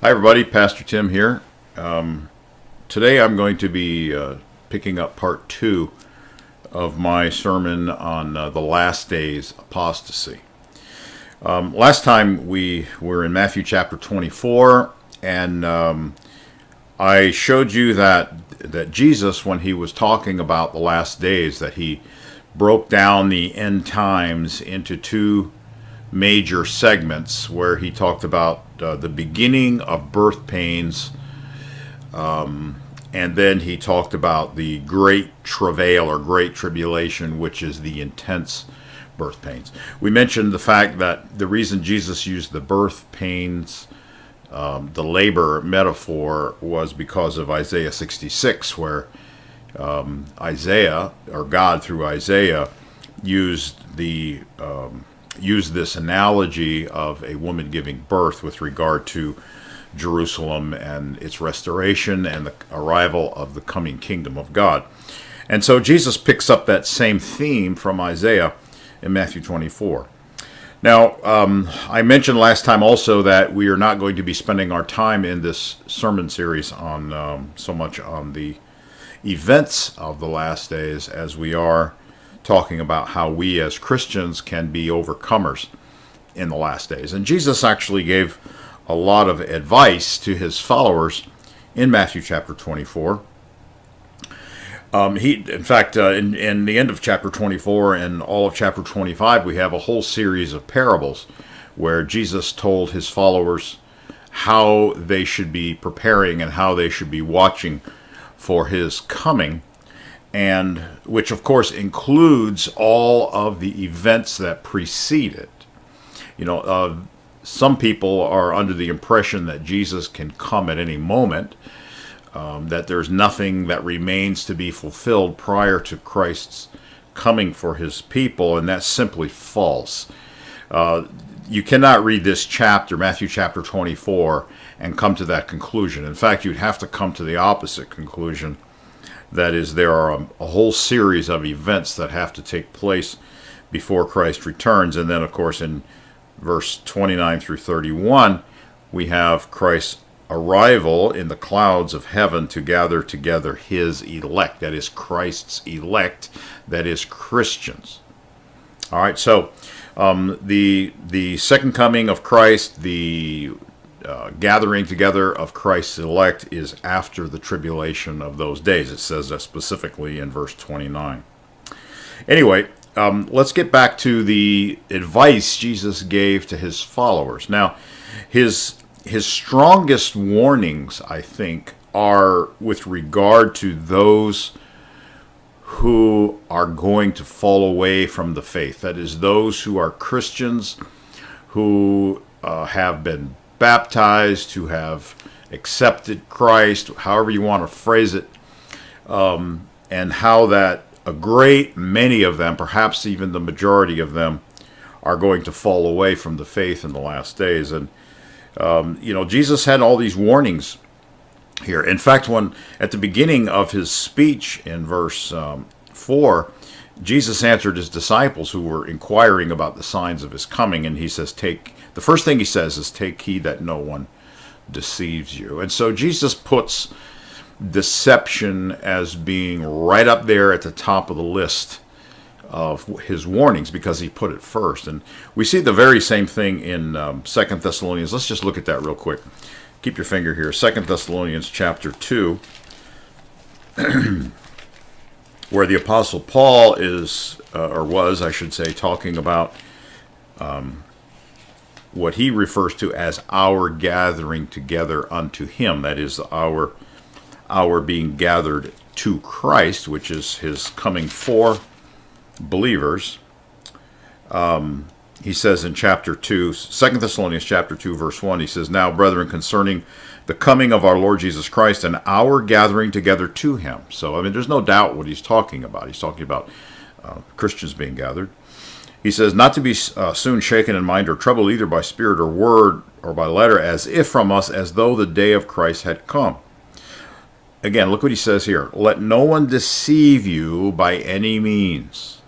Hi everybody, Pastor Tim here. Today I'm going to be picking up part 2 of my sermon on the last days, Apostasy. Last time we were in Matthew chapter 24, and I showed you that Jesus, when he was talking about the last days, that he broke down the end times into two major segments where he talked about the beginning of birth pains, and then he talked about the great travail or great tribulation, which is the intense birth pains. We mentioned the fact that the reason Jesus used the birth pains, the labor metaphor, was because of Isaiah 66, where Isaiah, or God through Isaiah, used this analogy of a woman giving birth with regard to Jerusalem and its restoration and the arrival of the coming kingdom of God. And so Jesus picks up that same theme from Isaiah in Matthew 24. Now, I mentioned last time also that we are not going to be spending our time in this sermon series on so much on the events of the last days as we are talking about how we as Christians can be overcomers in the last days. And Jesus actually gave a lot of advice to his followers in Matthew chapter 24. In the end of chapter 24 and all of chapter 25, we have a whole series of parables where Jesus told his followers how they should be preparing and how they should be watching for his coming, and which of course includes all of the events that precede it. Some people are under the impression that Jesus can come at any moment, that there's nothing that remains to be fulfilled prior to Christ's coming for his people, and that's simply false. You cannot read this chapter, Matthew chapter 24, and come to that conclusion. In fact, you'd have to come to the opposite conclusion. That is, there are a whole series of events that have to take place before Christ returns. And then, of course, in verse 29 through 31, we have Christ's arrival in the clouds of heaven to gather together his elect. That is, Christ's elect. That is, Christians. All right, so the second coming of Christ, the gathering together of Christ's elect, is after the tribulation of those days. It says that specifically in verse 29. Anyway, let's get back to the advice Jesus gave to his followers. Now, his strongest warnings, I think, are with regard to those who are going to fall away from the faith. That is, those who are Christians, who have been baptized, who have accepted Christ, however you want to phrase it, and how that a great many of them, perhaps even the majority of them, are going to fall away from the faith in the last days. And Jesus had all these warnings here. In fact, when at the beginning of his speech in verse 4, Jesus answered his disciples who were inquiring about the signs of his coming, and he says, the first thing he says is, "Take heed that no one deceives you." And so Jesus puts deception as being right up there at the top of the list of his warnings because he put it first. And we see the very same thing in 2 Thessalonians. Let's just look at that real quick. Keep your finger here. 2 Thessalonians chapter 2, where the Apostle Paul is, or was, I should say, talking about what he refers to as our gathering together unto him. That is, our being gathered to Christ, which is his coming for believers. He says in chapter 2, 2 Thessalonians chapter 2, verse 1, he says, "Now, brethren, concerning the coming of our Lord Jesus Christ and our gathering together to him." So, there's no doubt what he's talking about. He's talking about Christians being gathered. He says, "Not to be soon shaken in mind or troubled either by spirit or word or by letter, as if from us, as though the day of Christ had come." Again, look what he says here. "Let no one deceive you by any means."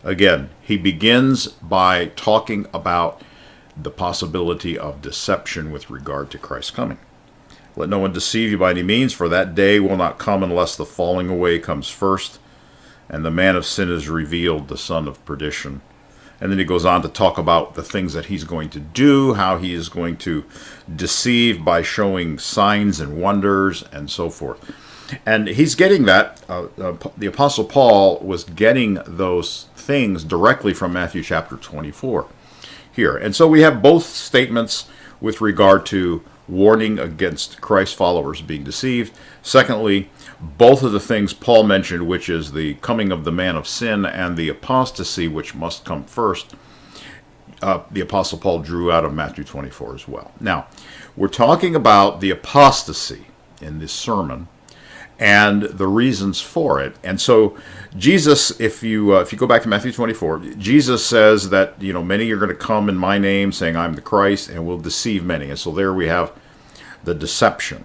Again, he begins by talking about the possibility of deception with regard to Christ's coming. Let no one deceive you by any means, for that day will not come unless the falling away comes first, and the man of sin is revealed, the son of perdition. And then he goes on to talk about the things that he's going to do, how he is going to deceive by showing signs and wonders and so forth. And he's getting that. The Apostle Paul was getting those things directly from Matthew chapter 24 here. And so we have both statements with regard to warning against Christ's followers being deceived. Secondly, both of the things Paul mentioned, which is the coming of the man of sin and the apostasy, which must come first, the Apostle Paul drew out of Matthew 24 as well. Now, we're talking about the apostasy in this sermon and the reasons for it. And so Jesus, if you go back to Matthew 24, Jesus says that, many are going to come in my name saying I'm the Christ and will deceive many. And so there we have the deception.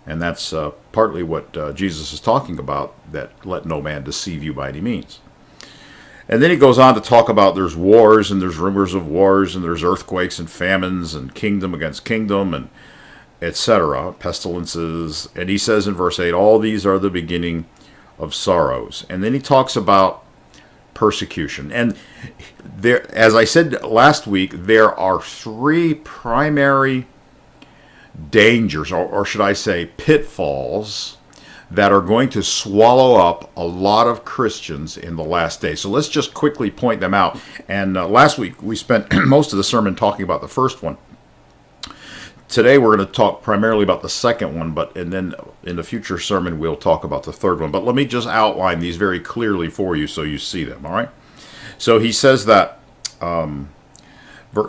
And that's partly what Jesus is talking about, that let no man deceive you by any means. And then he goes on to talk about there's wars and there's rumors of wars and there's earthquakes and famines and kingdom against kingdom and etc., pestilences. And he says in verse 8, all these are the beginning of sorrows. And then he talks about persecution. And there, as I said last week, there are three primary dangers, or should I say pitfalls, that are going to swallow up a lot of Christians in the last days. So let's just quickly point them out. And last week we spent most of the sermon talking about the first one. Today we're going to talk primarily about the second one, and then in the future sermon we'll talk about the third one. But let me just outline these very clearly for you so you see them, all right? So he says that,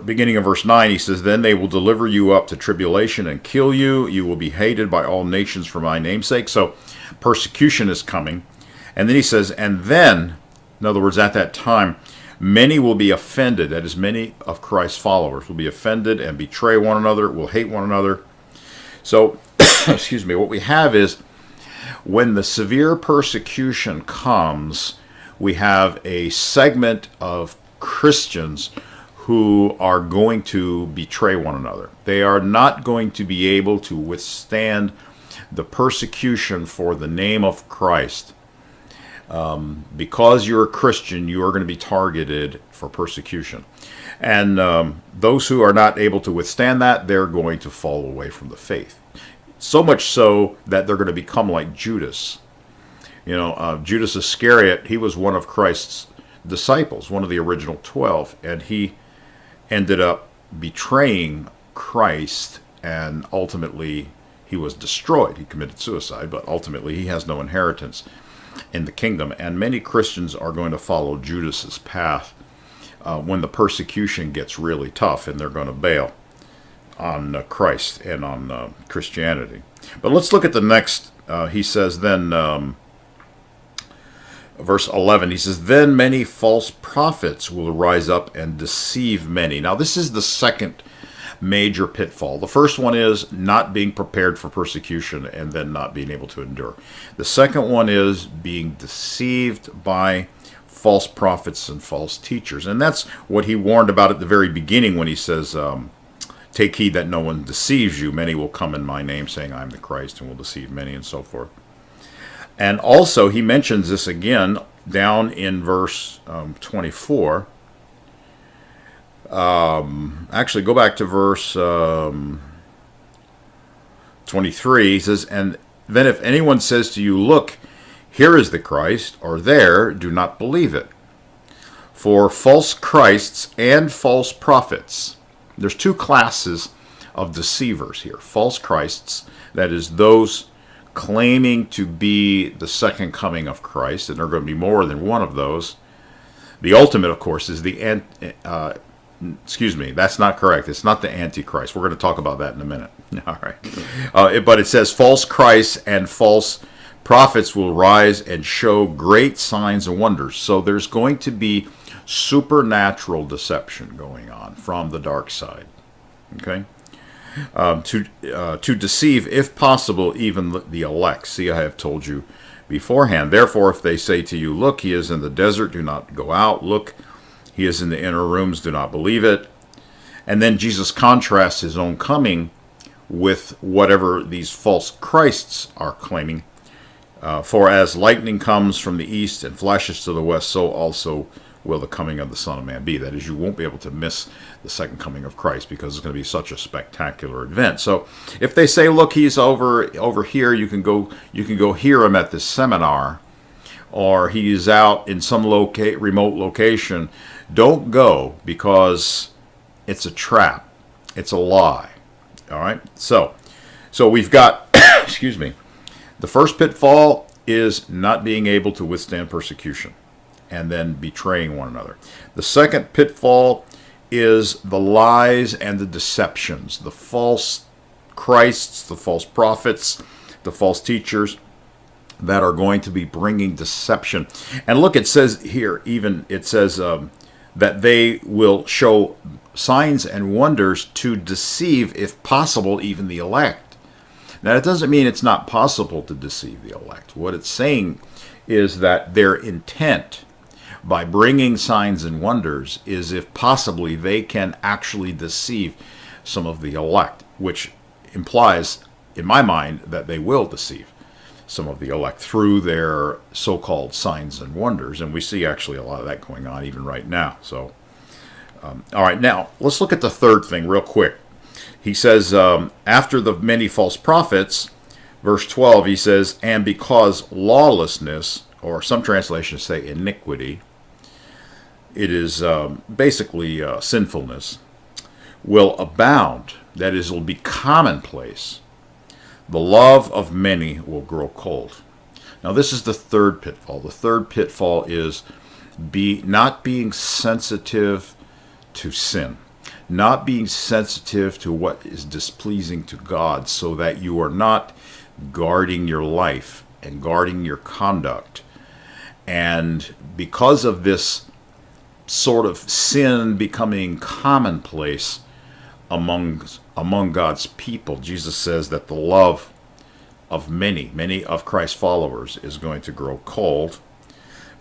beginning of verse 9, he says, then they will deliver you up to tribulation and kill you. You will be hated by all nations for my name's sake. So persecution is coming. And then he says, and then, in other words, at that time, many will be offended, that is, many of Christ's followers will be offended and betray one another, will hate one another. So, excuse me, what we have is, when the severe persecution comes, we have a segment of Christians who are going to betray one another. They are not going to be able to withstand the persecution for the name of Christ. Because you're a Christian, you are going to be targeted for persecution. And those who are not able to withstand that, they're going to fall away from the faith. So much so that they're going to become like Judas. Judas Iscariot, he was one of Christ's disciples, one of the original 12, and he ended up betraying Christ, and ultimately he was destroyed. He committed suicide, but ultimately he has no inheritance in the kingdom. And many Christians are going to follow Judas's path when the persecution gets really tough, and they're going to bail on Christ and on Christianity. But let's look at the next. He says then, verse 11, he says, then many false prophets will rise up and deceive many. Now this is the second major pitfall. The first one is not being prepared for persecution and then not being able to endure. The second one is being deceived by false prophets and false teachers. And that's what he warned about at the very beginning when he says, take heed that no one deceives you. Many will come in my name saying I'm the Christ and will deceive many, and so forth. And also he mentions this again down in verse 24. Actually, go back to verse 23. He says, and then if anyone says to you, look, here is the Christ, or there, do not believe it. For false Christs and false prophets, there's two classes of deceivers here. False Christs, that is, those claiming to be the second coming of Christ, and there are going to be more than one of those. The ultimate, of course, is the excuse me, that's not correct. It's not the Antichrist. We're going to talk about that in a minute. All right. But it says false Christs and false prophets will rise and show great signs and wonders. So there's going to be supernatural deception going on from the dark side. Okay? To deceive, if possible, even the elect. See, I have told you beforehand. Therefore, if they say to you, look, he is in the desert, do not go out. Look, he is in the inner rooms, do not believe it. And then Jesus contrasts his own coming with whatever these false Christs are claiming. For as lightning comes from the east and flashes to the west, so also will the coming of the Son of Man be. That is, you won't be able to miss the second coming of Christ because it's going to be such a spectacular event. So if they say, look, he's over here, you can go hear him at this seminar, or he's out in some remote location, don't go, because it's a trap. It's a lie. All right? So we've got, excuse me, the first pitfall is not being able to withstand persecution and then betraying one another. The second pitfall is the lies and the deceptions, the false Christs, the false prophets, the false teachers that are going to be bringing deception. And look, it says here, that they will show signs and wonders to deceive, if possible, even the elect. Now, that doesn't mean it's not possible to deceive the elect. What it's saying is that their intent by bringing signs and wonders is if possibly they can actually deceive some of the elect, which implies, in my mind, that they will deceive some of the elect through their so-called signs and wonders. And we see actually a lot of that going on even right now. So, all right, now let's look at the third thing real quick. He says, after the many false prophets, verse 12, he says, and because lawlessness, or some translations say iniquity, it is basically sinfulness, will abound, that is, will be commonplace, the love of many will grow cold. Now, this is the third pitfall. The third pitfall is not being sensitive to sin. Not being sensitive to what is displeasing to God, so that you are not guarding your life and guarding your conduct. And because of this sort of sin becoming commonplace among God's people, Jesus says that the love of many of Christ's followers is going to grow cold.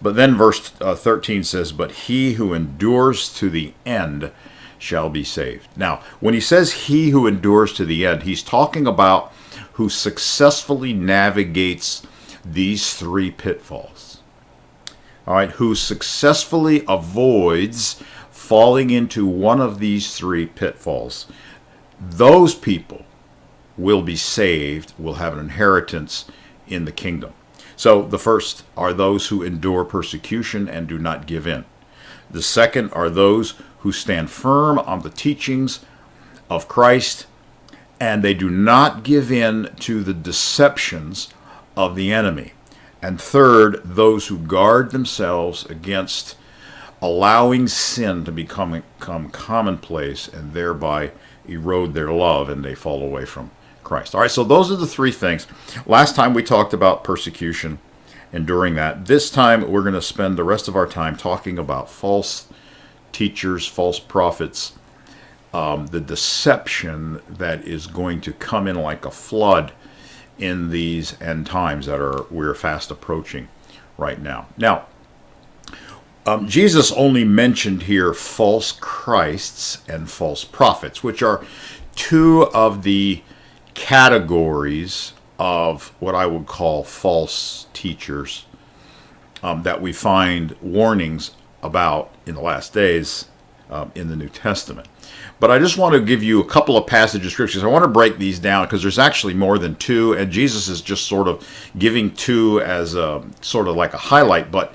But then verse 13 says, but he who endures to the end shall be saved. Now, when he says he who endures to the end, he's talking about who successfully navigates these three pitfalls. All right, who successfully avoids falling into one of these three pitfalls. Those people will be saved, will have an inheritance in the kingdom. So the first are those who endure persecution and do not give in. The second are those who stand firm on the teachings of Christ, and they do not give in to the deceptions of the enemy. And third, those who guard themselves against allowing sin to become commonplace and thereby erode their love, and they fall away from Christ. All right, so those are the three things. Last time we talked about persecution, enduring that. This time we're going to spend the rest of our time talking about false teachers, false prophets, the deception that is going to come in like a flood in these end times that we're fast approaching right now. Now, Jesus only mentioned here false Christs and false prophets, which are two of the categories of what I would call false teachers that we find warnings about in the last days in the New Testament. But I just want to give you a couple of passages of scriptures. I want to break these down because there's actually more than two, and Jesus is just sort of giving two as a sort of like a highlight. But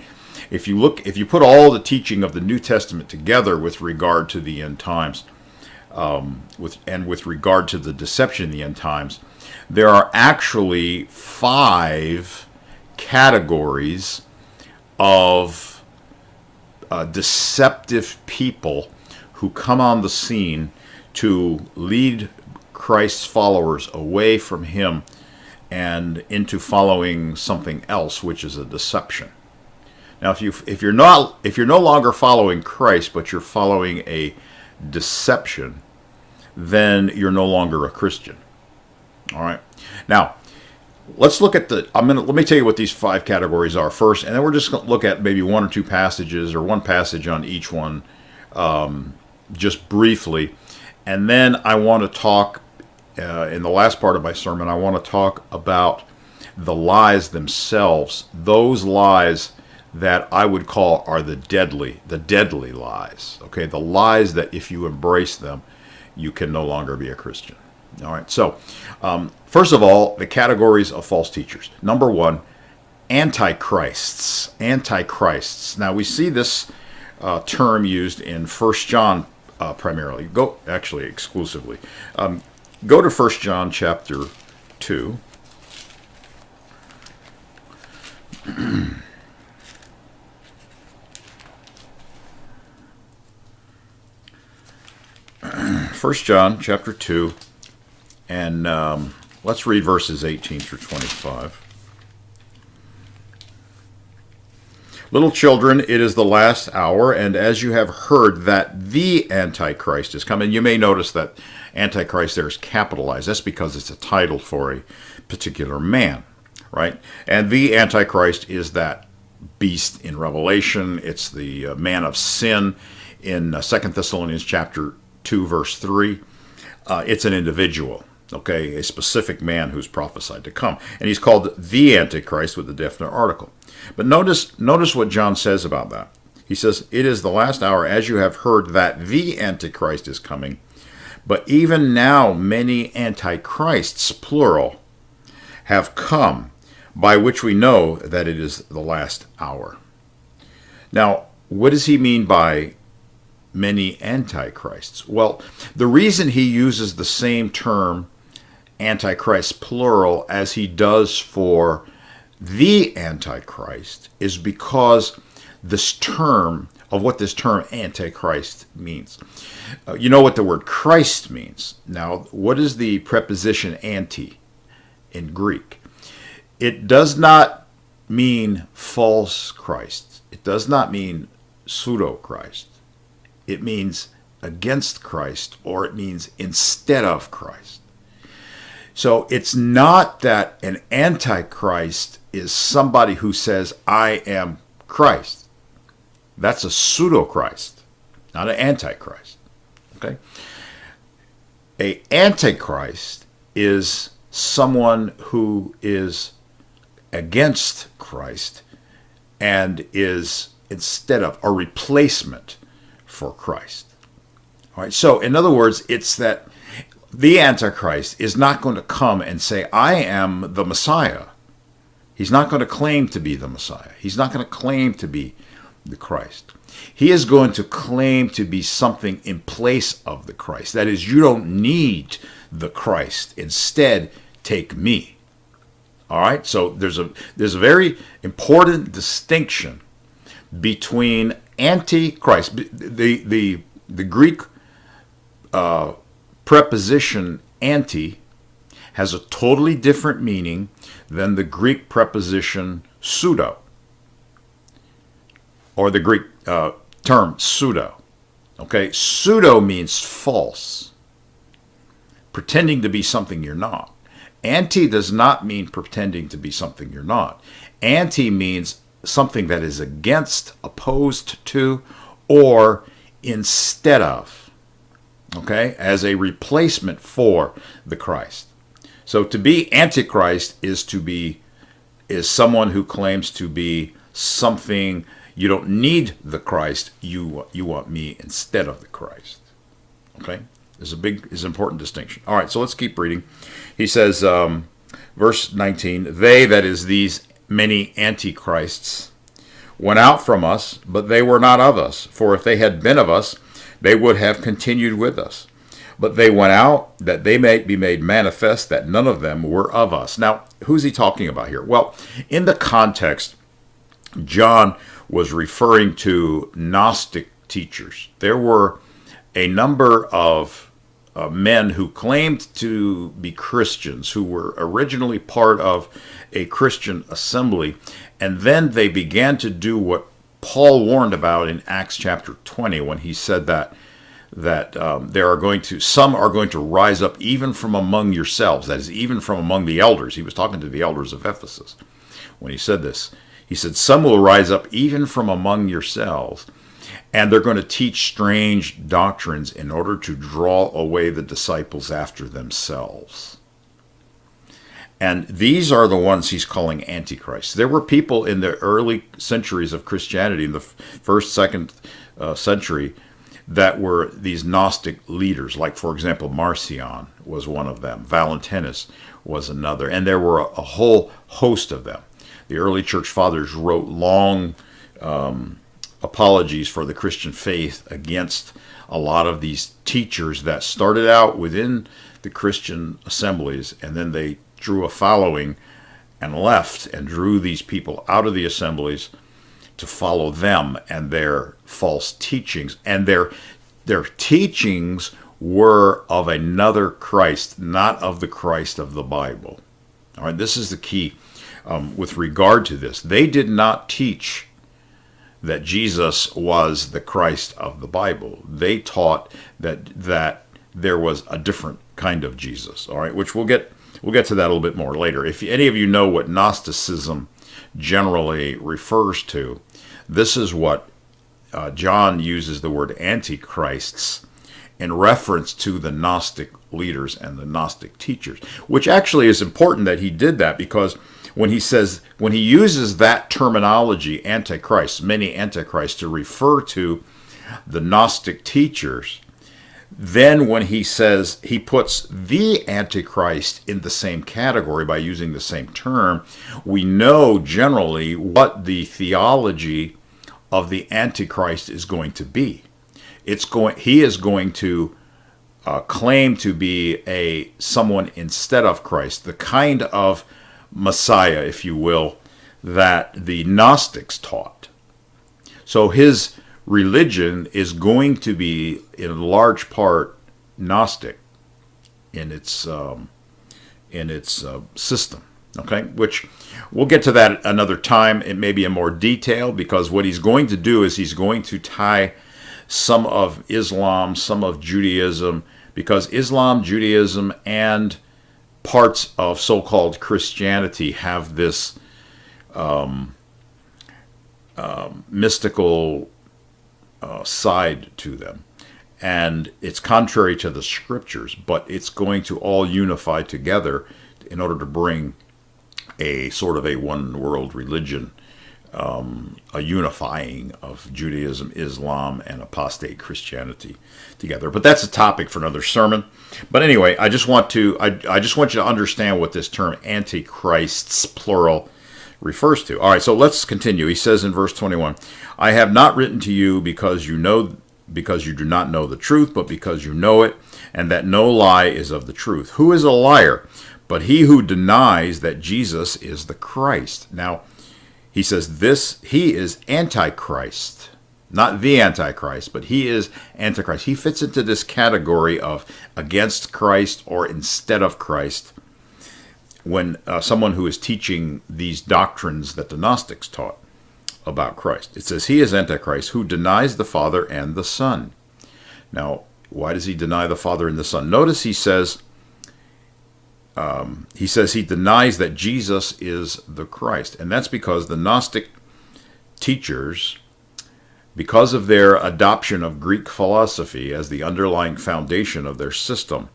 if you put all the teaching of the New Testament together with regard to the end times, with regard to the deception in the end times, there are actually 5 categories of deceptive people who come on the scene to lead Christ's followers away from him and into following something else, which is a deception. Now, if you're no longer following Christ, but you're following a deception, then you're no longer a Christian. All right. Now, let's look at let me tell you what these 5 categories are first, and then we're just going to look at maybe 1 or 2 passages or one passage on each one, just briefly, And then I want to talk, in the last part of my sermon, I want to talk about the lies themselves, those lies that I would call are the deadly lies. Okay, the lies that if you embrace them, you can no longer be a Christian. All right, so first of all, the categories of false teachers. Number one, antichrists. Antichrists. Now we see this term used in 1 John primarily. Actually, exclusively. Go to 1 John chapter 2. First John chapter 2, and let's read verses 18 through 25. Little children, it is the last hour, and as you have heard that the Antichrist is coming, you may notice that Antichrist there is capitalized. That's because it's a title for a particular man, right? And the Antichrist is that beast in Revelation. It's the man of sin in 2 Thessalonians chapter 2, verse 3. It's an individual, okay, a specific man who's prophesied to come. And he's called the Antichrist with a definite article. But notice what John says about that. He says, it is the last hour, as you have heard that the Antichrist is coming. But even now many antichrists, plural, have come, by which we know that it is the last hour. Now, what does he mean by many antichrists? Well, the reason he uses the same term, antichrist, plural, as he does for the Antichrist is because this term, of what this term Antichrist means. You know what the word Christ means. Now, what is the preposition anti in Greek? It does not mean false Christ. It does not mean pseudo-Christ. It means against Christ, or it means instead of Christ. So it's not that an antichrist is somebody who says, I am Christ. That's a pseudo-Christ, not an antichrist. Okay? An antichrist is someone who is against Christ and is instead of a replacement for Christ. All right? So, in other words, it's that the Antichrist is not going to come and say, I am the Messiah. He's not going to claim to be the Messiah. He's not going to claim to be the Christ. He is going to claim to be something in place of the Christ. That is, you don't need the Christ. Instead, take me. All right? So there's a very important distinction between Antichrist. The Greek preposition anti has a totally different meaning than the Greek preposition pseudo, or the Greek term pseudo. Okay, pseudo means false, pretending to be something you're not. Anti does not mean pretending to be something you're not. Anti means something that is against, opposed to, or instead of. Okay, as a replacement for the Christ. So to be Antichrist is someone who claims to be something. You don't need the Christ. You want me instead of the Christ. Okay, there's an important distinction. All right, so let's keep reading. He says, verse 19, they, that is these many antichrists, went out from us, but they were not of us. For if they had been of us, they would have continued with us. But they went out that they may be made manifest that none of them were of us. Now, who's he talking about here? Well, in the context, John was referring to Gnostic teachers. There were a number of men who claimed to be Christians, who were originally part of a Christian assembly, and then they began to do what Paul warned about in Acts chapter 20 when he said that some are going to rise up even from among yourselves, that is, even from among the elders. He was talking to the elders of Ephesus when he said this. He said, some will rise up even from among yourselves And they're going to teach strange doctrines in order to draw away the disciples after themselves. And these are the ones he's calling antichrists. There were people in the early centuries of Christianity, in the first, second century, that were these Gnostic leaders. Like, for example, Marcion was one of them. Valentinus was another. And there were a whole host of them. The early church fathers wrote long apologies for the Christian faith against a lot of these teachers that started out within the Christian assemblies, and then they drew a following and left and drew these people out of the assemblies to follow them and their false teachings. And their teachings were of another Christ, not of the Christ of the Bible. All right, this is the key with regard to this. They did not teach that Jesus was the Christ of the Bible. They taught that there was a different kind of Jesus. All right, which we'll get to that a little bit more later. If any of you know what Gnosticism generally refers to, this is what John uses the word antichrists in reference to the Gnostic leaders and the Gnostic teachers, which actually is important that he did that, because when he uses that terminology, antichrist, many antichrists, to refer to the Gnostic teachers, then when he says he puts the Antichrist in the same category by using the same term, we know generally what the theology of the Antichrist is going to be. He is going to claim to be someone instead of Christ, the kind of Messiah, if you will, that the Gnostics taught. So his religion is going to be, in large part, Gnostic in its system. Okay, which we'll get to that another time. It may be in more detail, because what he's going to do is he's going to tie some of Islam, some of Judaism, because Islam, Judaism, and parts of so-called Christianity have this mystical side to them, and it's contrary to the scriptures, but it's going to all unify together in order to bring a sort of a one world religion, a unifying of Judaism, Islam, and apostate Christianity together. But that's a topic for another sermon. But anyway, I just want you to understand what this term antichrists, plural, refers to. All right, so let's continue. He says in verse 21, I have not written to you because you do not know the truth, but because you know it, and that no lie is of the truth. Who is a liar? But he who denies that Jesus is the Christ. Now, he says he is Antichrist. Not the Antichrist, but he is Antichrist. He fits into this category of against Christ or instead of Christ, when someone who is teaching these doctrines that the Gnostics taught about Christ. It says he is Antichrist who denies the Father and the Son. Now, why does he deny the Father and the Son? Notice he says he denies that Jesus is the Christ. And that's because the Gnostic teachers, because of their adoption of Greek philosophy as the underlying foundation of their system,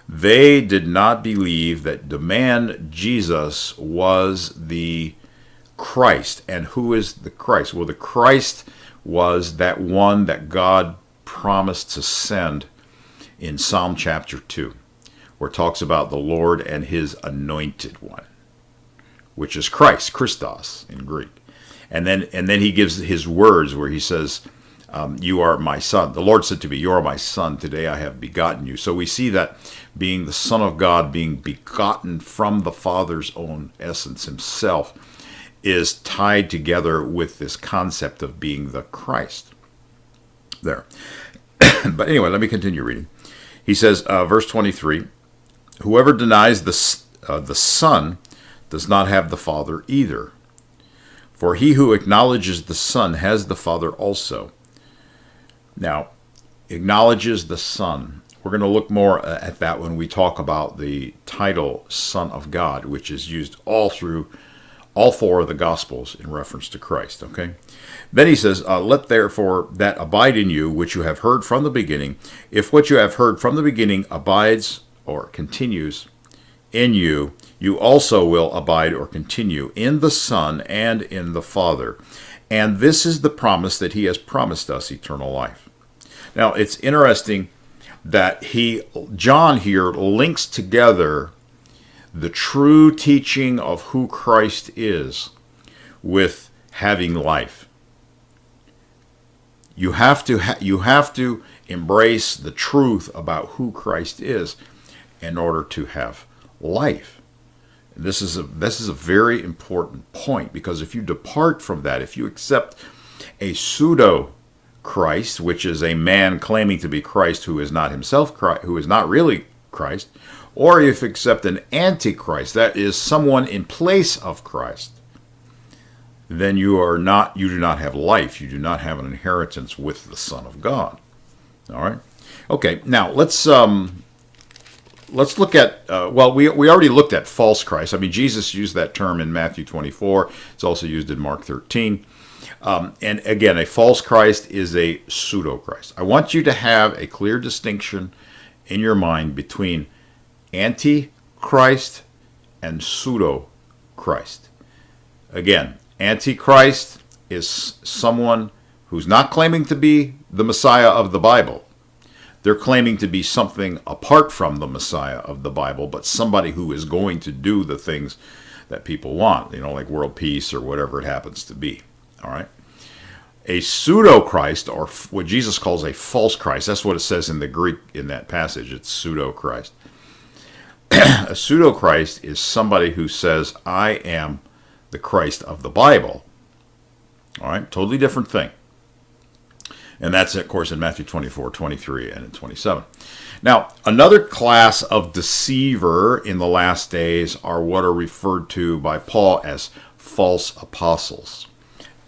they did not believe that the man Jesus was the Christ. And who is the Christ? Well, the Christ was that one that God promised to send in Psalm chapter 2, where it talks about the Lord and his anointed one, which is Christ, Christos in Greek. And then he gives his words where he says, you are my son. The Lord said to me, you are my son. Today I have begotten you. So we see that being the Son of God, being begotten from the Father's own essence himself, is tied together with this concept of being the Christ. There. But anyway, let me continue reading. He says, verse 23, whoever denies the Son does not have the Father either. For he who acknowledges the Son has the Father also. Now, acknowledges the Son. We're going to look more at that when we talk about the title Son of God, which is used all through All four of the Gospels in reference to Christ, okay? Then he says, let therefore that abide in you, which you have heard from the beginning. If what you have heard from the beginning abides or continues in you, you also will abide or continue in the Son and in the Father. And this is the promise that he has promised us, eternal life. Now, it's interesting that John here links together the true teaching of who Christ is with having life. You have to embrace the truth about who Christ is in order to have life. This is a very important point, because if you depart from that, if you accept a pseudo Christ, which is a man claiming to be Christ who is not himself Christ, who is not really Christ, or if you accept an antichrist, that is someone in place of Christ, then you do not have life. You do not have an inheritance with the Son of God. All right. Okay. Now let's look at. We already looked at false Christ. I mean, Jesus used that term in Matthew 24. It's also used in Mark 13. And again, a false Christ is a pseudo Christ. I want you to have a clear distinction in your mind between antichrist and pseudo Christ. Again, Antichrist is someone who's not claiming to be the Messiah of the Bible. They're claiming to be something apart from the Messiah of the Bible, but somebody who is going to do the things that people want, like world peace or whatever it happens to be. All right. A pseudo-Christ, or what Jesus calls a false Christ, that's what it says in the Greek in that passage. It's pseudo-Christ. A pseudo-Christ is somebody who says, I am the Christ of the Bible. All right, totally different thing. And that's, of course, in Matthew 24, 23, and in 27. Now, another class of deceiver in the last days are what are referred to by Paul as false apostles.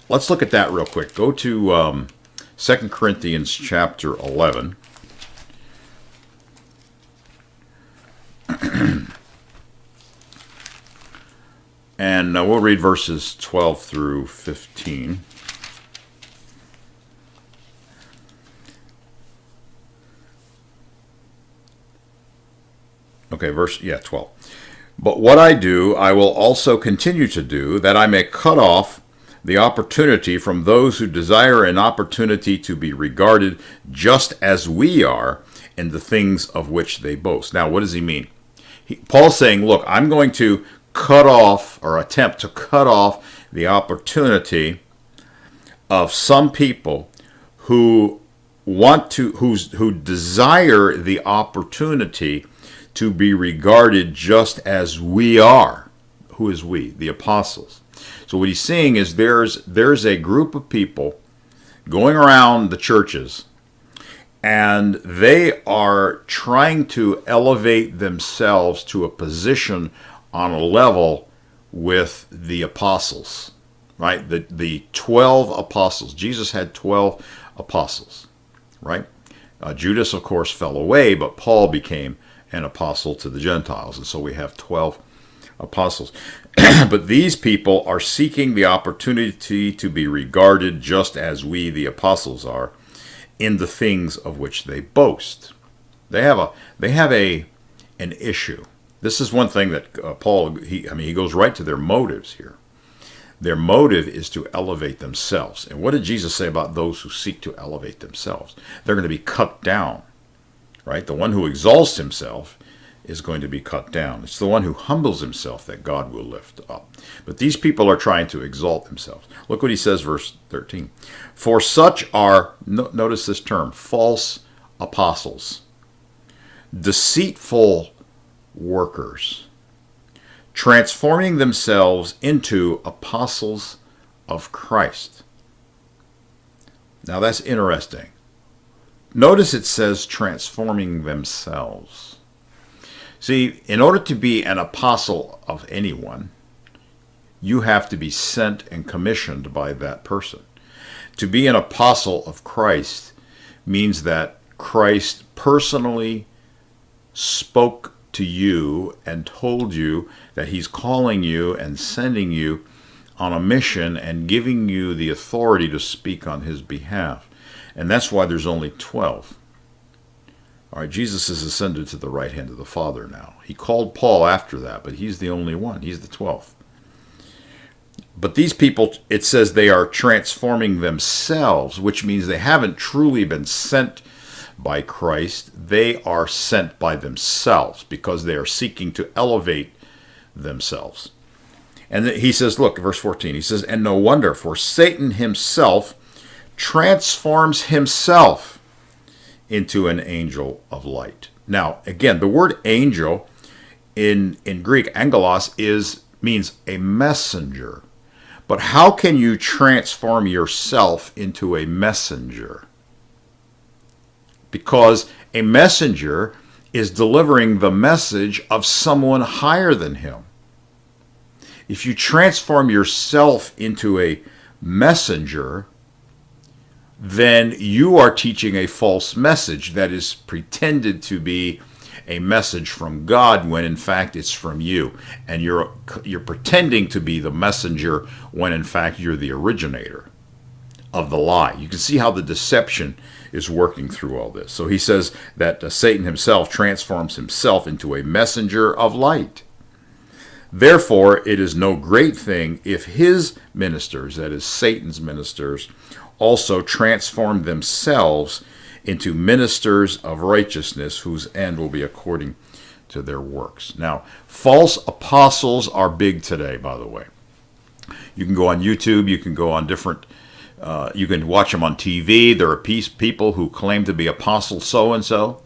Let's look at that real quick. Go to 2 Corinthians chapter 11. And we'll read verses 12 through 15. Okay, 12. But what I do, I will also continue to do, that I may cut off the opportunity from those who desire an opportunity to be regarded just as we are in the things of which they boast. Now, what does he mean? Paul's saying, look, I'm going to cut off, or attempt to cut off, the opportunity of some people who who desire the opportunity to be regarded just as we are. Who is we? The apostles. So what he's saying is there's a group of people going around the churches, and they are trying to elevate themselves to a position on a level with the apostles, right? The 12 apostles. Jesus had 12 apostles, right? Judas, of course, fell away, but Paul became an apostle to the Gentiles, and so we have 12 apostles. But these people are seeking the opportunity to be regarded just as we, the apostles, are in the things of which they boast. They have an issue. This is one thing that Paul, he goes right to their motives here. Their motive is to elevate themselves. And what did Jesus say about those who seek to elevate themselves? They're going to be cut down, right? The one who exalts himself is going to be cut down. It's the one who humbles himself that God will lift up. But these people are trying to exalt themselves. Look what he says, verse 13. For such are, notice this term, false apostles, deceitful workers, transforming themselves into apostles of Christ. Now that's interesting. Notice it says transforming themselves. See, in order to be an apostle of anyone, you have to be sent and commissioned by that person. To be an apostle of Christ means that Christ personally spoke to you and told you that he's calling you and sending you on a mission and giving you the authority to speak on his behalf. And that's why there's only 12. All right, Jesus is ascended to the right hand of the Father now. He called Paul after that, but he's the only one. He's the 12th. But these people, it says they are transforming themselves, which means they haven't truly been sent by Christ. They are sent by themselves because they are seeking to elevate themselves. And he says, look, verse 14, he says, and no wonder, for Satan himself transforms himself into an angel of light. Now, again, the word angel in Greek, angelos, means a messenger. But how can you transform yourself into a messenger? Because a messenger is delivering the message of someone higher than him. If you transform yourself into a messenger, then you are teaching a false message that is pretended to be a message from God when in fact it's from you. And you're pretending to be the messenger when in fact you're the originator of the lie. You can see how the deception is working through all this. So he says that Satan himself transforms himself into a messenger of light. Therefore, it is no great thing if his ministers, that is Satan's ministers, also transform themselves into ministers of righteousness, whose end will be according to their works. Now, false apostles are big today, by the way. You can go on YouTube, you can go on different, you can watch them on TV. There are people who claim to be apostle so-and-so.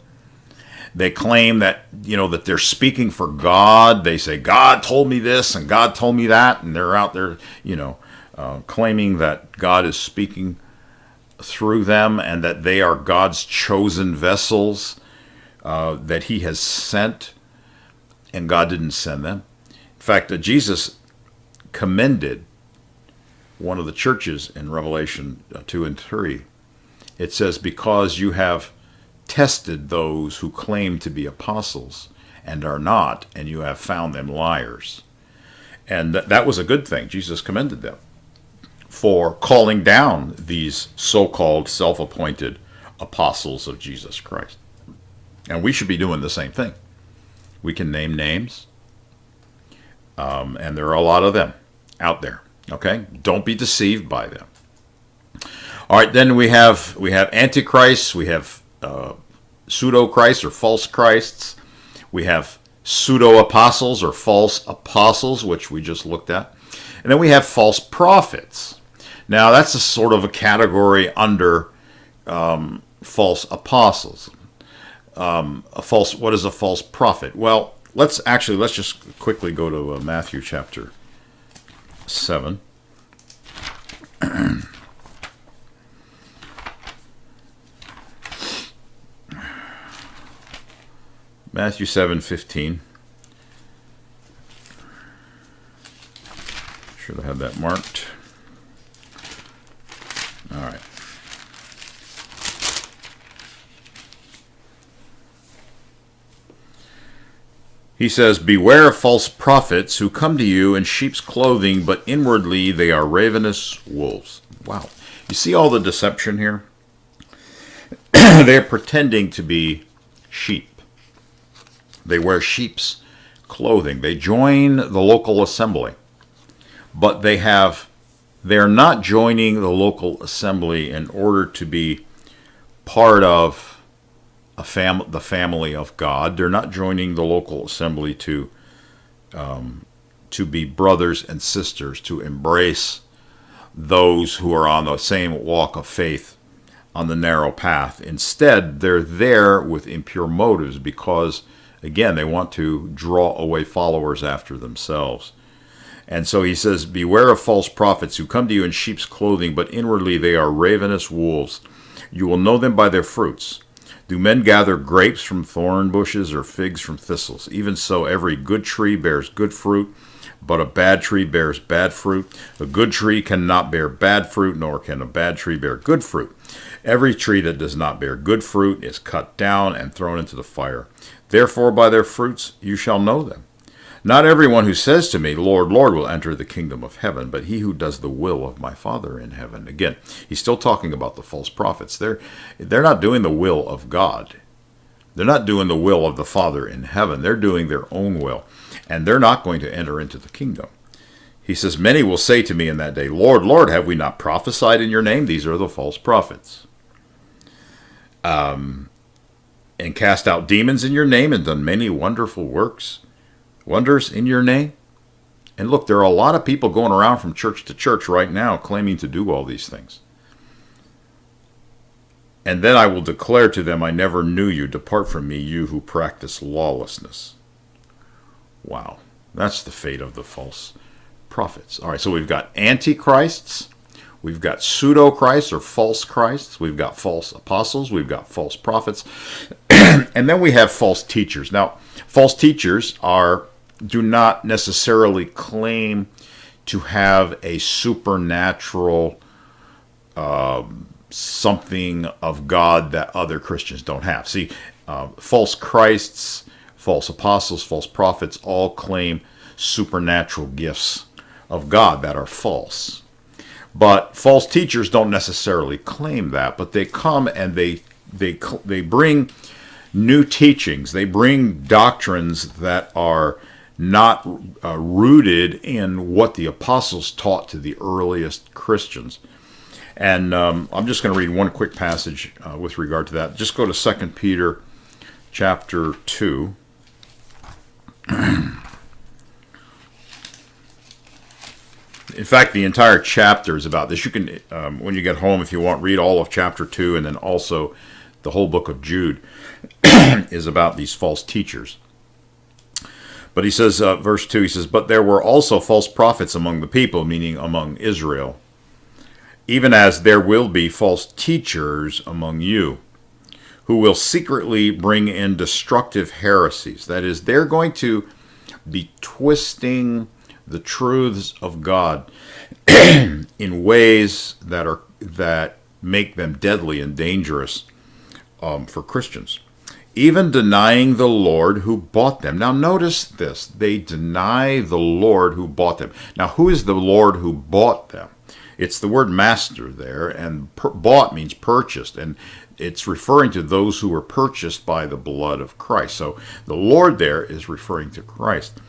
They claim that, that they're speaking for God. They say, God told me this and God told me that. And they're out there, claiming that God is speaking through them and that they are God's chosen vessels that he has sent, and God didn't send them. In fact, Jesus commended one of the churches in Revelation 2 and 3. It says, because you have tested those who claim to be apostles and are not, and you have found them liars. And that was a good thing. Jesus commended them for calling down these so-called self-appointed apostles of Jesus Christ. And we should be doing the same thing. We can name names, and there are a lot of them out there. Okay? Don't be deceived by them. All right, then we have antichrists, we have pseudo-Christs or false Christs, we have pseudo-apostles or false apostles, which we just looked at, and then we have false prophets. Now, that's a sort of a category under false apostles. What is a false prophet? Well, let's just quickly go to Matthew chapter 7. Matthew 7:15. Should have had that marked. All right. He says, beware of false prophets who come to you in sheep's clothing, but inwardly they are ravenous wolves. Wow. You see all the deception here? They're pretending to be sheep. They wear sheep's clothing. They join the local assembly, but they're not joining the local assembly in order to be part of the family of God. They're not joining the local assembly to be brothers and sisters, to embrace those who are on the same walk of faith on the narrow path. Instead, they're there with impure motives because, again, they want to draw away followers after themselves. And so he says, beware of false prophets who come to you in sheep's clothing, but inwardly they are ravenous wolves. You will know them by their fruits. Do men gather grapes from thorn bushes or figs from thistles? Even so, every good tree bears good fruit, but a bad tree bears bad fruit. A good tree cannot bear bad fruit, nor can a bad tree bear good fruit. Every tree that does not bear good fruit is cut down and thrown into the fire. Therefore, by their fruits you shall know them. Not everyone who says to me, Lord, Lord, will enter the kingdom of heaven, but he who does the will of my Father in heaven. Again, he's still talking about the false prophets. They're not doing the will of God. They're not doing the will of the Father in heaven. They're doing their own will, and they're not going to enter into the kingdom. He says, many will say to me in that day, Lord, Lord, have we not prophesied in your name? These are the false prophets. And cast out demons in your name and done many wonderful wonders in your name. And look, there are a lot of people going around from church to church right now claiming to do all these things. And then I will declare to them, I never knew you. Depart from me, you who practice lawlessness. Wow, that's the fate of the false prophets. All right, so we've got antichrists, we've got pseudo-Christs or false Christs, we've got false apostles, we've got false prophets, and then we have false teachers. Now, false teachers do not necessarily claim to have a supernatural something of God that other Christians don't have. See, false Christs, false apostles, false prophets all claim supernatural gifts of God that are false. But false teachers don't necessarily claim that, but they come and they bring new teachings. They bring doctrines that are not rooted in what the apostles taught to the earliest Christians. And I'm just going to read one quick passage with regard to that. Just go to 2 Peter chapter 2. In fact, the entire chapter is about this. You can, when you get home, if you want, read all of chapter 2, and then also the whole book of Jude is about these false teachers. But he says, verse 2, he says, but there were also false prophets among the people, meaning among Israel, even as there will be false teachers among you, who will secretly bring in destructive heresies. That is, they're going to be twisting the truths of God in ways that make them deadly and dangerous for Christians. Even denying the Lord who bought them. Now notice this. They deny the Lord who bought them. Now who is the Lord who bought them? It's the word master there, and bought means purchased, and it's referring to those who were purchased by the blood of Christ. So the Lord there is referring to Christ.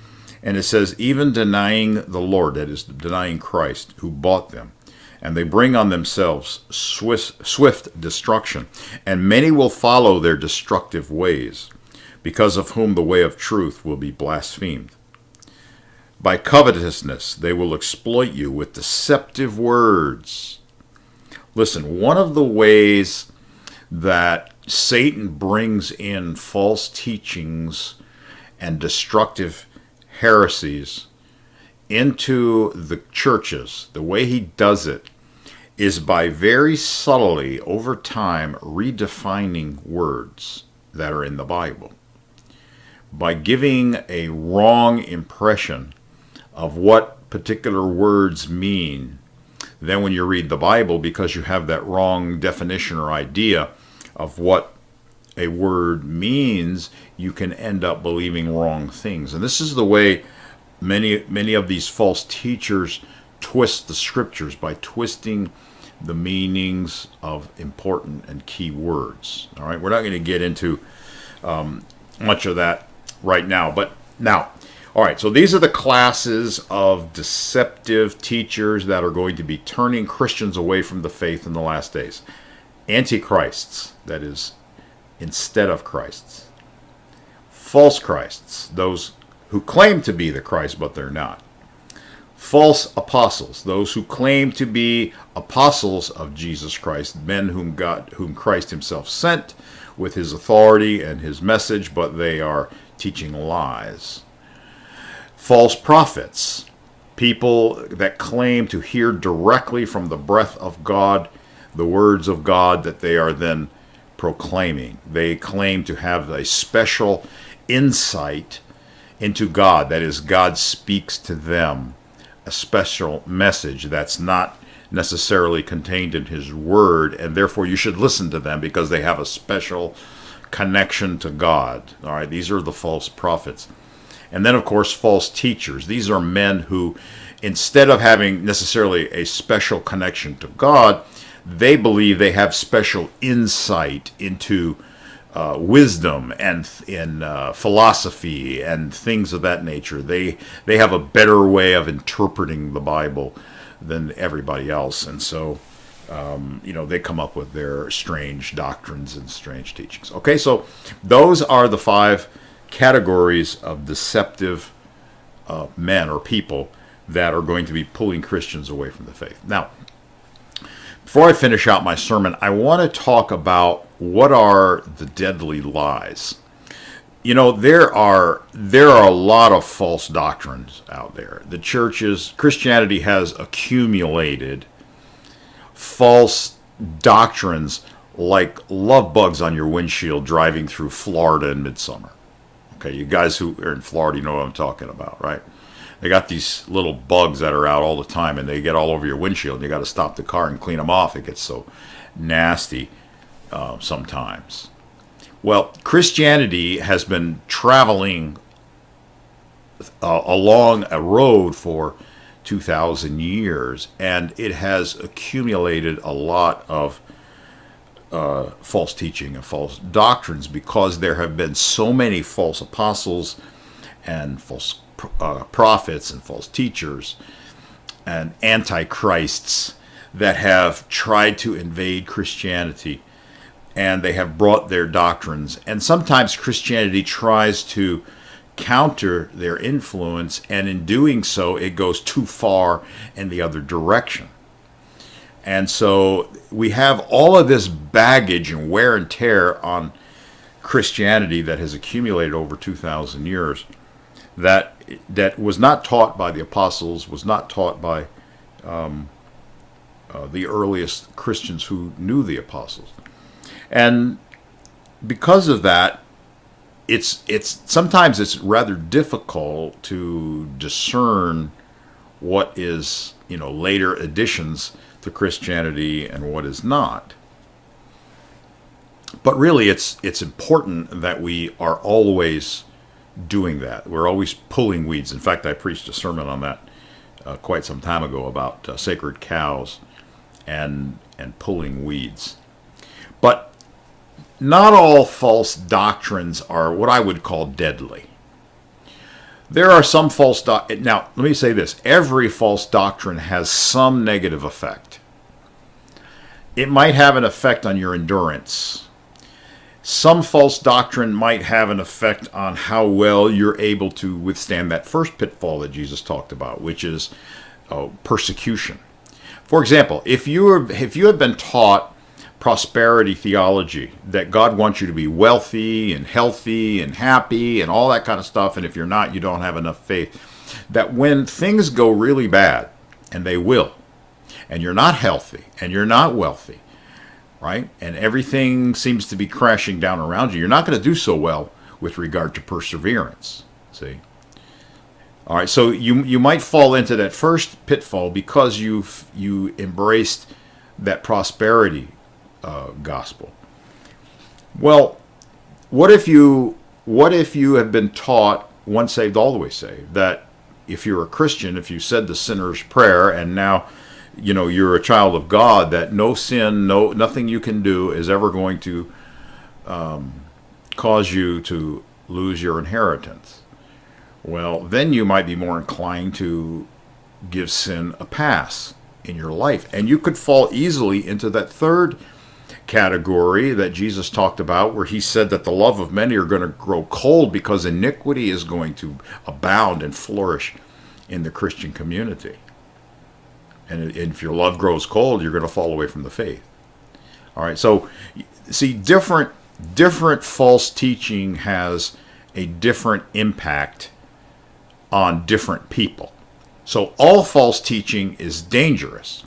And it says, even denying the Lord, that is, denying Christ, who bought them. And they bring on themselves swift destruction. And many will follow their destructive ways, because of whom the way of truth will be blasphemed. By covetousness, they will exploit you with deceptive words. Listen, one of the ways that Satan brings in false teachings and destructive heresies into the churches, the way he does it is by very subtly, over time, redefining words that are in the Bible. By giving a wrong impression of what particular words mean. Then when you read the Bible, because you have that wrong definition or idea of what a word means, you can end up believing wrong things. And this is the way many of these false teachers twist the scriptures, by twisting the meanings of important and key words. All right, we're not going to get into much of that right now, but now, all right, so these are the classes of deceptive teachers that are going to be turning Christians away from the faith in the last days. Antichrists, that is, instead of Christs. False Christs, those who claim to be the Christ, but they're not. False apostles, those who claim to be apostles of Jesus Christ, men whom Christ himself sent with his authority and his message, but they are teaching lies. False prophets, people that claim to hear directly from the breath of God, the words of God that they are then proclaiming. They claim to have a special insight into God. That is, God speaks to them a special message that's not necessarily contained in his word, and therefore you should listen to them because they have a special connection to God. All right, these are the false prophets. And then, of course, false teachers. These are men who, instead of having necessarily a special connection to God, they believe they have special insight into wisdom and in philosophy and things of that nature. They have a better way of interpreting the Bible than everybody else, and so they come up with their strange doctrines and strange teachings. Okay, so those are the 5 categories of deceptive men or people that are going to be pulling Christians away from the faith. Now, before I finish out my sermon, I want to talk about what are the deadly lies. There are a lot of false doctrines out there. Christianity has accumulated false doctrines like love bugs on your windshield driving through Florida in midsummer. Okay, you guys who are in Florida, you know what I'm talking about, right? They got these little bugs that are out all the time, and they get all over your windshield, and you got to stop the car and clean them off. It gets so nasty sometimes. Well, Christianity has been traveling along a road for 2,000 years, and it has accumulated a lot of false teaching and false doctrines because there have been so many false apostles and false prophets and false teachers and antichrists that have tried to invade Christianity, and they have brought their doctrines. And sometimes Christianity tries to counter their influence, and in doing so, it goes too far in the other direction. And so we have all of this baggage and wear and tear on Christianity that has accumulated over 2,000 years that was not taught by the apostles, was not taught by the earliest Christians who knew the apostles. And because of that, it's sometimes it's rather difficult to discern what is later additions to Christianity and what is not. But really, it's important that we are always doing that. We're always pulling weeds. In fact, I preached a sermon on that quite some time ago about sacred cows and pulling weeds. But not all false doctrines are what I would call deadly. There are some false doctrines. Now, let me say this. Every false doctrine has some negative effect. It might have an effect on your endurance. Some false doctrine might have an effect on how well you're able to withstand that first pitfall that Jesus talked about, which is persecution. For example, if you have been taught prosperity theology, that God wants you to be wealthy and healthy and happy and all that kind of stuff, and if you're not, you don't have enough faith, that when things go really bad, and they will, and you're not healthy and you're not wealthy, right, and everything seems to be crashing down around you, you're not going to do so well with regard to perseverance. See? All right, so you might fall into that first pitfall because you embraced that prosperity gospel. Well, what if you have been taught once saved, always saved, that if you're a Christian, if you said the sinner's prayer and now you're a child of God, that no sin, nothing you can do is ever going to cause you to lose your inheritance? Well, then you might be more inclined to give sin a pass in your life. And you could fall easily into that third category that Jesus talked about, where he said that the love of many are going to grow cold because iniquity is going to abound and flourish in the Christian community. And if your love grows cold, you're going to fall away from the faith. All right, so see, different false teaching has a different impact on different people. So all false teaching is dangerous,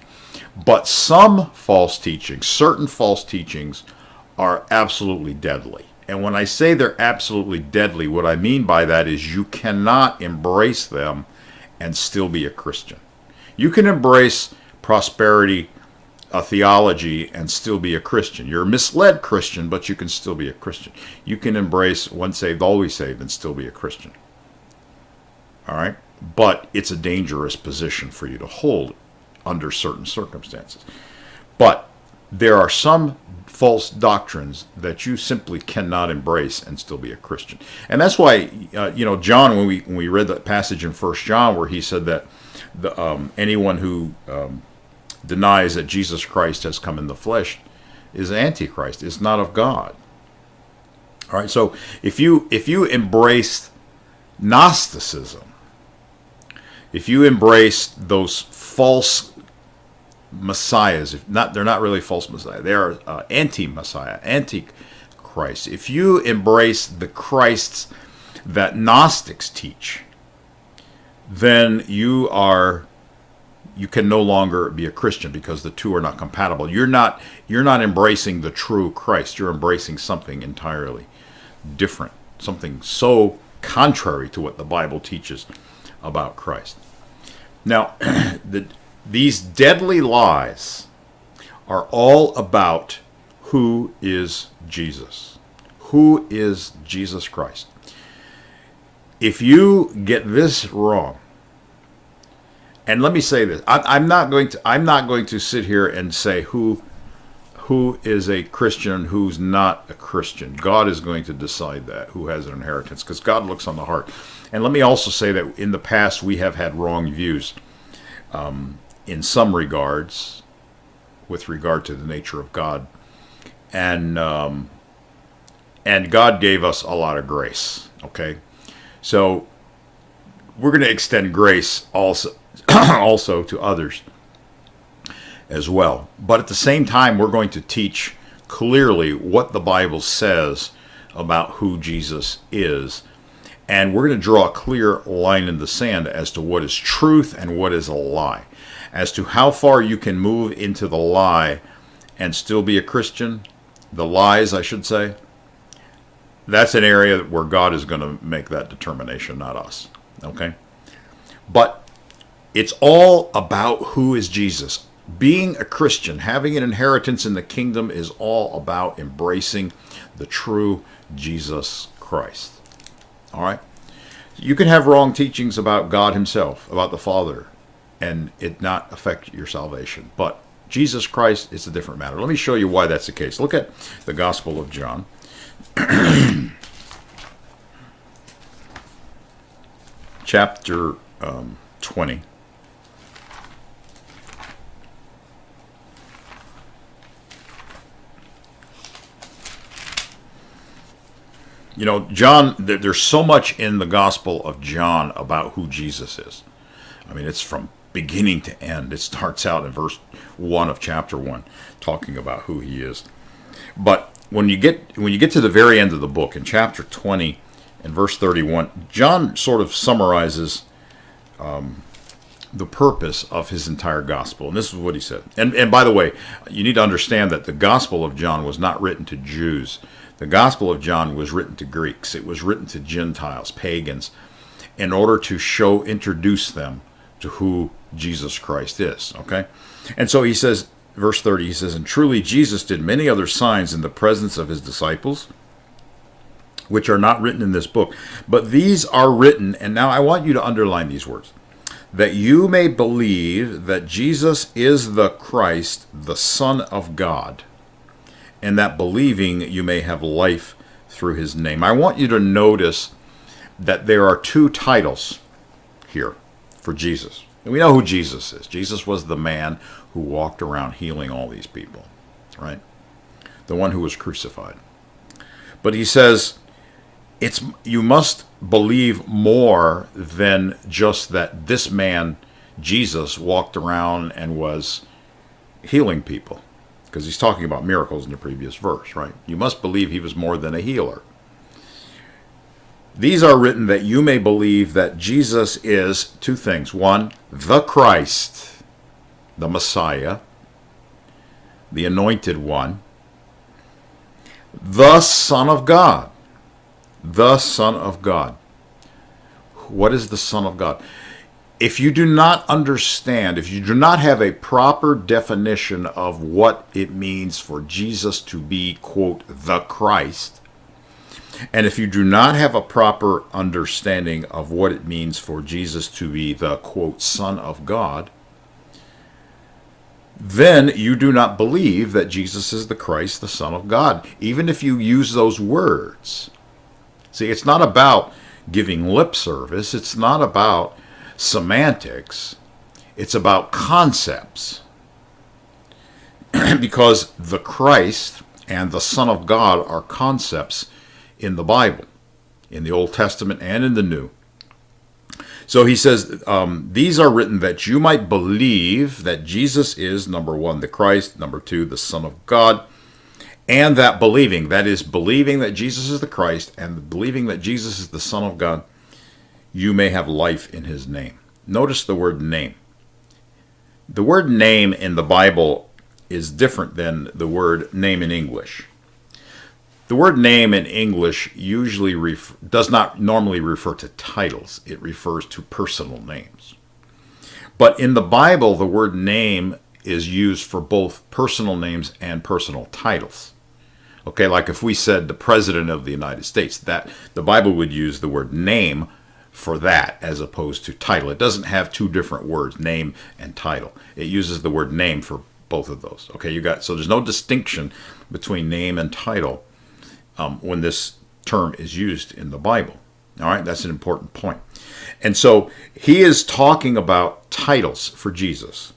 but some false teachings, certain false teachings, are absolutely deadly. And when I say they're absolutely deadly, what I mean by that is you cannot embrace them and still be a Christian. You can embrace prosperity theology and still be a Christian. You're a misled Christian, but you can still be a Christian. You can embrace once saved, always saved, and still be a Christian. All right? But it's a dangerous position for you to hold under certain circumstances. But there are some false doctrines that you simply cannot embrace and still be a Christian. And that's why, John, when we read that passage in 1 John where he said that anyone who denies that Jesus Christ has come in the flesh is Antichrist, is not of God. All right, so if you embrace Gnosticism, if you embrace those false messiahs, they're not really false messiah, they are anti-messiah, anti-Christ. If you embrace the Christs that Gnostics teach, then you can no longer be a Christian, because the two are not compatible. You're not embracing the true Christ. You're embracing something entirely different, something so contrary to what the Bible teaches about Christ. Now, these deadly lies are all about who is Jesus. Who is Jesus Christ? If you get this wrong, and let me say this, I'm not going to sit here and say who is a Christian, who's not a Christian. God is going to decide that, who has an inheritance, because God looks on the heart. And let me also say that in the past we have had wrong views in some regards with regard to the nature of God. And God gave us a lot of grace, okay? So we're going to extend grace also to others as well. But at the same time, we're going to teach clearly what the Bible says about who Jesus is. And we're going to draw a clear line in the sand as to what is truth and what is a lie. As to how far you can move into the lie and still be a Christian, the lies, I should say, that's an area where God is going to make that determination, not us. Okay? But it's all about who is Jesus. Being a Christian, having an inheritance in the kingdom, is all about embracing the true Jesus Christ. All right? You can have wrong teachings about God himself, about the Father, and it not affect your salvation. But Jesus Christ is a different matter. Let me show you why that's the case. Look at the Gospel of John. Chapter 20. You know, John, there's so much in the Gospel of John about who Jesus is. I mean, it's from beginning to end. It starts out in verse 1 of chapter 1, talking about who he is. But when you get to the very end of the book, in chapter 20 and verse 31, John sort of summarizes the purpose of his entire gospel. And this is what he said. And by the way, you need to understand that the Gospel of John was not written to Jews. The Gospel of John was written to Greeks. It was written to Gentiles, pagans, in order to introduce them to who Jesus Christ is. Okay? And so he says, verse 30, he says, "And truly Jesus did many other signs in the presence of his disciples, which are not written in this book. But these are written," and now I want you to underline these words, "that you may believe that Jesus is the Christ, the Son of God, and that believing you may have life through his name." I want you to notice that there are two titles here for Jesus. And we know who Jesus is. Jesus was the man who walked around healing all these people, right? The one who was crucified. But he says, you must believe more than just that this man, Jesus, walked around and was healing people. Because he's talking about miracles in the previous verse, right? You must believe he was more than a healer. These are written that you may believe that Jesus is two things. One, the Christ, the Messiah, the Anointed One, the Son of God. The Son of God. What is the Son of God? If you do not understand, if you do not have a proper definition of what it means for Jesus to be, quote, the Christ, And if you do not have a proper understanding of what it means for Jesus to be the, quote, Son of God, then you do not believe that Jesus is the Christ, the Son of God, even if you use those words. See, it's not about giving lip service. It's not about semantics. It's about concepts. Because the Christ and the Son of God are concepts in the Bible, in the Old Testament and in the New. So he says, these are written that you might believe that Jesus is, number one, the Christ, number two, the Son of God, and that believing, that is, believing that Jesus is the Christ and believing that Jesus is the Son of God, you may have life in his name. Notice the word name. The word name in the Bible is different than the word name in English. The word name in English usually does not normally refer to titles. It refers to personal names. But in the Bible, the word name is used for both personal names and personal titles. Okay, like if we said the President of the United States, that the Bible would use the word name for that as opposed to title. It doesn't have two different words, name and title. It uses the word name for both of those. Okay, so there's no distinction between name and title when this term is used in the Bible. All right, that's an important point. And so he is talking about titles for Jesus.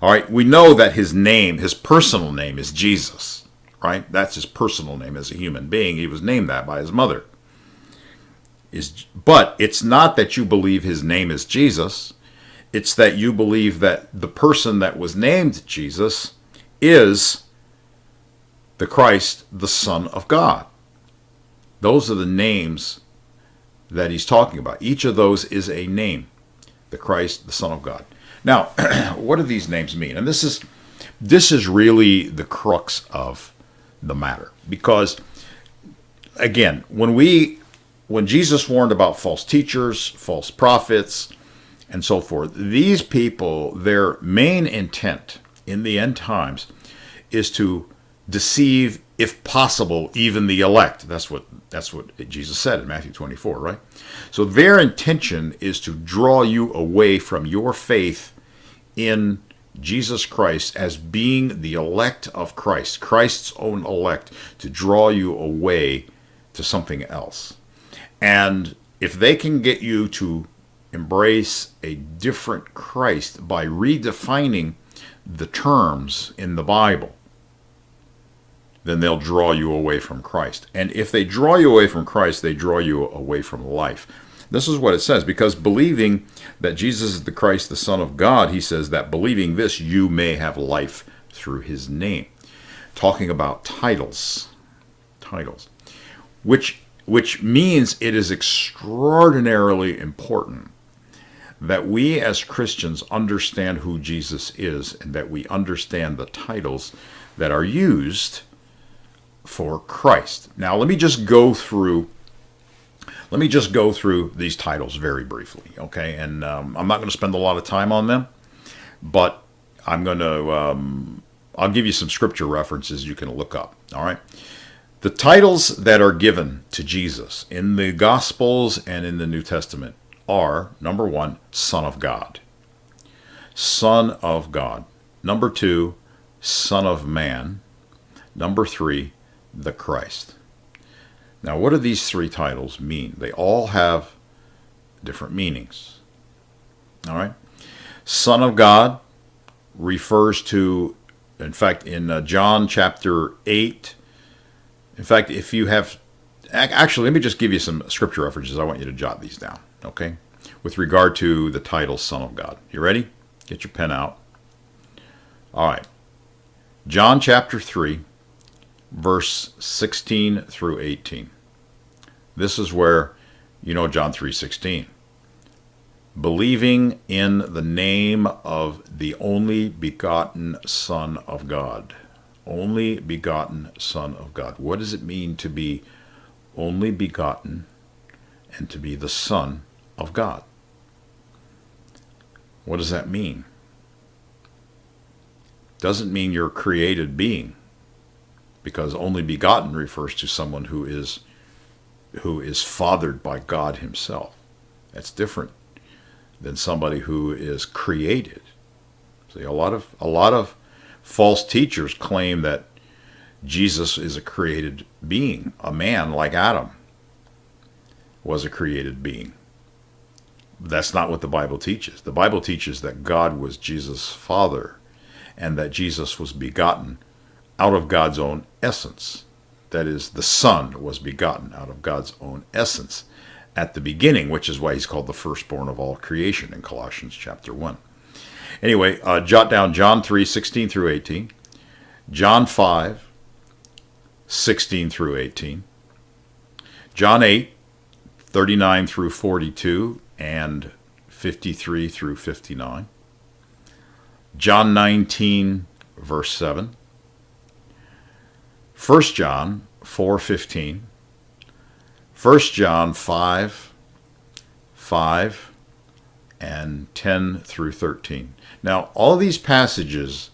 All right, we know that his name, his personal name is Jesus, right? That's his personal name as a human being. He was named that by his mother. But it's not that you believe his name is Jesus. It's that you believe that the person that was named Jesus is the Christ, the Son of God. Those are the names that he's talking about. Each of those is a name. The Christ, the Son of God. Now, what do these names mean? And this is really the crux of the matter. Because, again, when Jesus warned about false teachers, false prophets, and so forth, these people, their main intent in the end times is to deceive, if possible, even the elect. That's what Jesus said in Matthew 24, right? So their intention is to draw you away from your faith in Jesus Christ as being the elect of Christ, Christ's own elect, to draw you away to something else. And if they can get you to embrace a different Christ by redefining the terms in the Bible, then they'll draw you away from Christ. And if they draw you away from Christ, they draw you away from life. This is what it says, because believing that Jesus is the Christ, the Son of God, he says that believing this, you may have life through his name. Talking about titles, which means it is extraordinarily important that we as Christians understand who Jesus is and that we understand the titles that are used for Christ. Now, let me just go through these titles very briefly, okay? And I'm not going to spend a lot of time on them, but I'm going to I'll give you some scripture references you can look up, all right? The titles that are given to Jesus in the Gospels and in the New Testament are, number one, Son of God. Son of God. Number two, Son of Man. Number three, the Christ. Now, what do these three titles mean? They all have different meanings. All right? Son of God refers to, in fact, in John chapter 8, in fact, if you have, actually, let me just give you some scripture references. I want you to jot these down, okay? With regard to the title Son of God. You ready? Get your pen out. All right. John chapter 3, verse 16 through 18. This is where, John 3:16. Believing in the name of the only begotten Son of God. Only begotten Son of God. What does it mean to be only begotten and to be the Son of God? What does that mean? Doesn't mean you're a created being, because only begotten refers to someone who is who is fathered by God himself. That's different than somebody who is created. See, a lot of false teachers claim that Jesus is a created being. A man like Adam was a created being. That's not what the Bible teaches. The Bible teaches that God was Jesus' Father and that Jesus was begotten out of God's own essence. That is, the Son was begotten out of God's own essence at the beginning, which is why he's called the firstborn of all creation in Colossians chapter 1. Anyway, jot down John 3, 16 through 18, John 5, 16 through 18, John 8, 39 through 42, and 53 through 59, John 19, verse 7, 1 John 4:15, 1 John 5, 5, and 10 through 13. Now, all these passages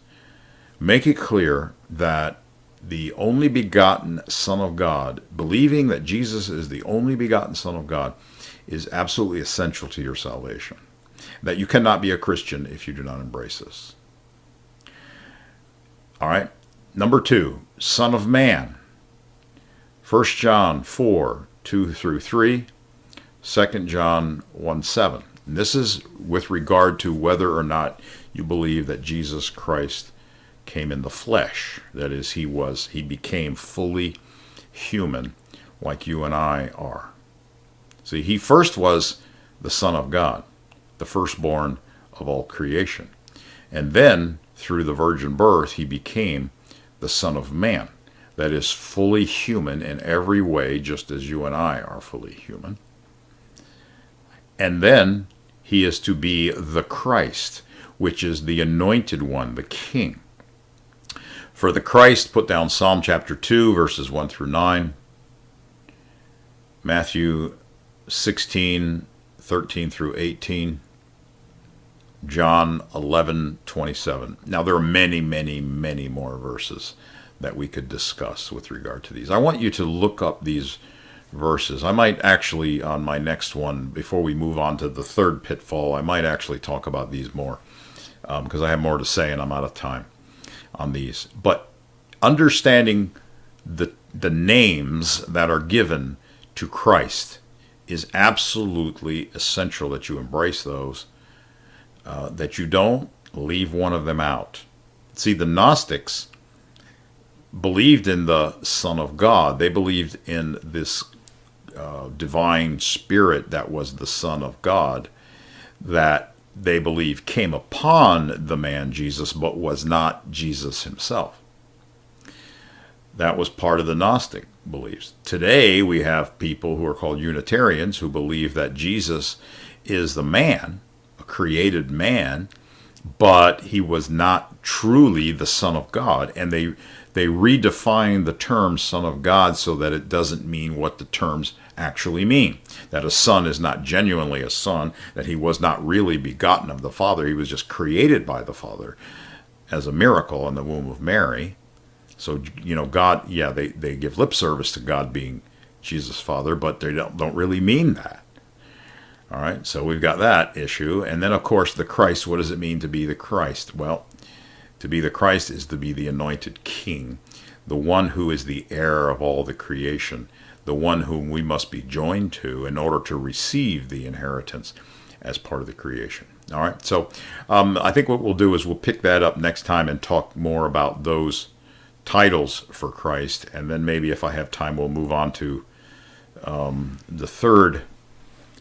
make it clear that the only begotten Son of God, believing that Jesus is the only begotten Son of God, is absolutely essential to your salvation. That you cannot be a Christian if you do not embrace this. All right. Number 2, Son of Man. 1 John 4, 2 through 3, 2 John 1, 7. And this is with regard to whether or not you believe that Jesus Christ came in the flesh. That is, he became fully human like you and I are. See, he first was the Son of God, the firstborn of all creation. And then, through the virgin birth, he became the Son of Man. That is, fully human in every way, just as you and I are fully human. And then he is to be the Christ, which is the anointed one, the King. For the Christ, put down Psalm chapter 2, verses 1 through 9, Matthew 16, 13 through 18, John 11, 27. Now, there are many, many, many more verses that we could discuss with regard to these. I want you to look up these verses. I might actually, on my next one, before we move on to the third pitfall, I might actually talk about these more because I have more to say and I'm out of time on these. But understanding the names that are given to Christ is absolutely essential that you embrace those, that you don't leave one of them out. See, the Gnostics believed in the Son of God. They believed in this divine spirit that was the Son of God, that they believe came upon the man Jesus, but was not Jesus himself. That was part of the Gnostic beliefs. Today we have people who are called Unitarians who believe that Jesus is the man, a created man, but he was not truly the Son of God. And they redefine the term Son of God so that it doesn't mean what the terms actually mean. That a son is not genuinely a son, that he was not really begotten of the Father. He was just created by the Father as a miracle in the womb of Mary. So, God, yeah, they give lip service to God being Jesus' Father, but they don't really mean that. All right, so we've got that issue. And then, of course, the Christ. What does it mean to be the Christ? Well, to be the Christ is to be the anointed King, the one who is the heir of all the creation, the one whom we must be joined to in order to receive the inheritance as part of the creation. All right, so I think what we'll do is we'll pick that up next time and talk more about those titles for Christ, and then maybe if I have time we'll move on to the third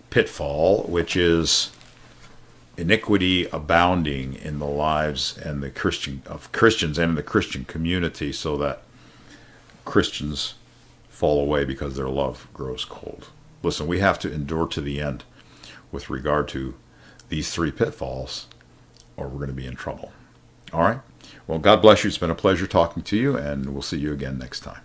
pitfall, which is iniquity abounding in the lives and the Christians and in the Christian community, so that Christians fall away because their love grows cold. Listen, we have to endure to the end with regard to these three pitfalls, or we're going to be in trouble. All right? Well, God bless you. It's been a pleasure talking to you, and we'll see you again next time.